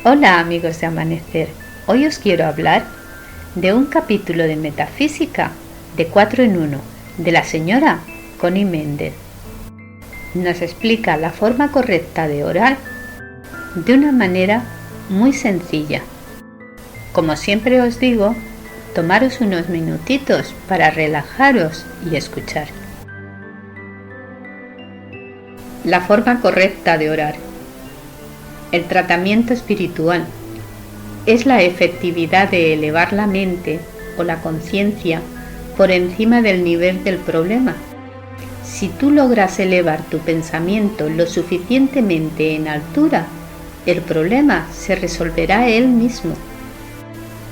Hola amigos de Amanecer, hoy os quiero hablar de un capítulo de Metafísica de 4 en 1 de la señora Connie Méndez. Nos explica la forma correcta de orar de una manera muy sencilla. Como siempre os digo, tomaros unos minutitos para relajaros y escuchar. La forma correcta de orar. El tratamiento espiritual es la efectividad de elevar la mente o la conciencia por encima del nivel del problema. Si tú logras elevar tu pensamiento lo suficientemente en altura, el problema se resolverá él mismo.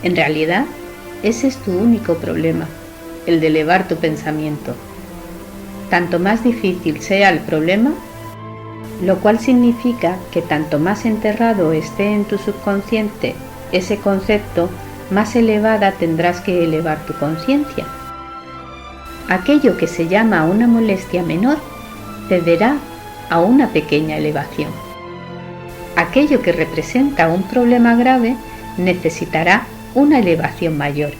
En realidad, ese es tu único problema, el de elevar tu pensamiento. Tanto más difícil sea el problema, lo cual significa que tanto más enterrado esté en tu subconsciente ese concepto, más elevada tendrás que elevar tu conciencia. Aquello que se llama una molestia menor cederá a una pequeña elevación. Aquello que representa un problema grave necesitará una elevación mayor.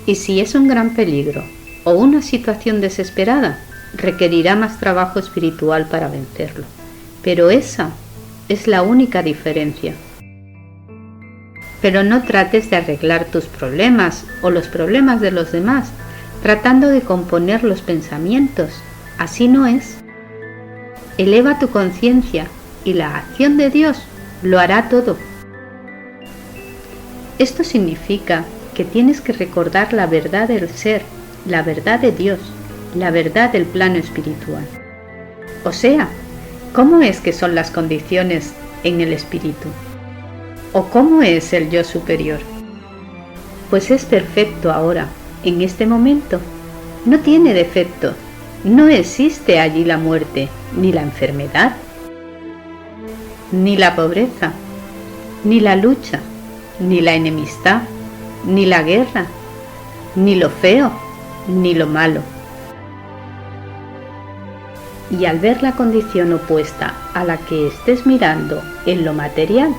Y si es un gran peligro o una situación desesperada, requerirá más trabajo espiritual para vencerlo. Pero esa es la única diferencia. Pero no trates de arreglar tus problemas o los problemas de los demás, tratando de componer los pensamientos. Así no es. Eleva tu conciencia y la acción de Dios lo hará todo. Esto significa que tienes que recordar la verdad del ser, la verdad de Dios, la verdad del plano espiritual. O sea, ¿cómo es que son las condiciones en el espíritu? ¿O cómo es el yo superior? Pues es perfecto ahora, en este momento. No tiene defecto. No existe allí la muerte, ni la enfermedad, ni la pobreza, ni la lucha, ni la enemistad, ni la guerra, ni lo feo, ni lo malo. Y al ver la condición opuesta a la que estés mirando en lo material,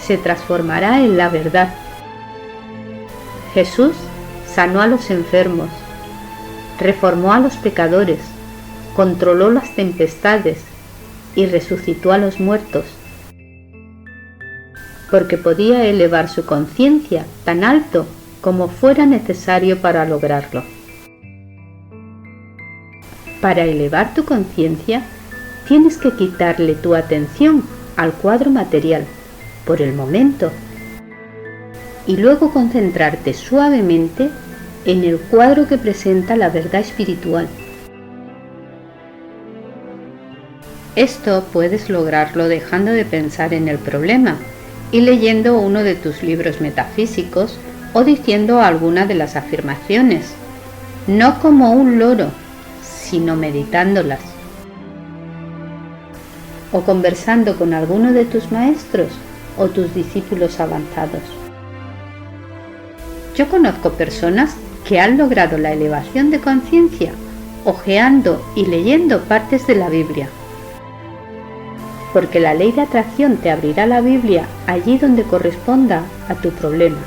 se transformará en la verdad. Jesús sanó a los enfermos, reformó a los pecadores, controló las tempestades y resucitó a los muertos, porque podía elevar su conciencia tan alto como fuera necesario para lograrlo. Para elevar tu conciencia, tienes que quitarle tu atención al cuadro material, por el momento, y luego concentrarte suavemente en el cuadro que presenta la verdad espiritual. Esto puedes lograrlo dejando de pensar en el problema y leyendo uno de tus libros metafísicos o diciendo alguna de las afirmaciones, no como un loro, sino meditándolas, o conversando con alguno de tus maestros o tus discípulos avanzados. Yo conozco personas que han logrado la elevación de conciencia hojeando y leyendo partes de la Biblia, porque la ley de atracción te abrirá la Biblia allí donde corresponda a tu problema.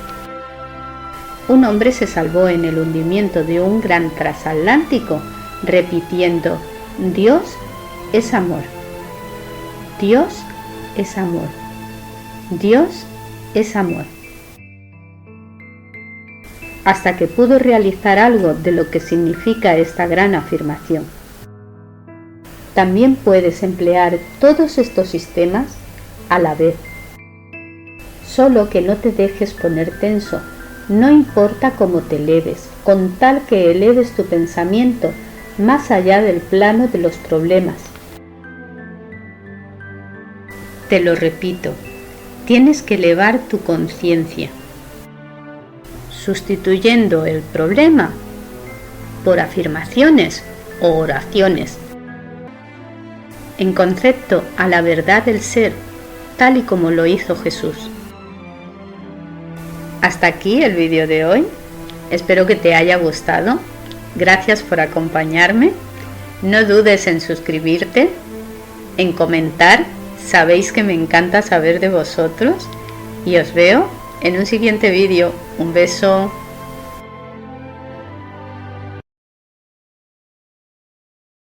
Un hombre se salvó en el hundimiento de un gran transatlántico repitiendo: Dios es amor, Dios es amor, Dios es amor, hasta que pudo realizar algo de lo que significa esta gran afirmación. También puedes emplear todos estos sistemas a la vez, solo que no te dejes poner tenso, no importa cómo te eleves, con tal que eleves tu pensamiento más allá del plano de los problemas. Te lo repito, tienes que elevar tu conciencia, sustituyendo el problema por afirmaciones o oraciones, en concepto a la verdad del ser, tal y como lo hizo Jesús. Hasta aquí el vídeo de hoy. Espero que te haya gustado. Gracias por acompañarme. No dudes en suscribirte, en comentar Sabéis que me encanta saber de vosotros y os veo en un siguiente vídeo. Un beso.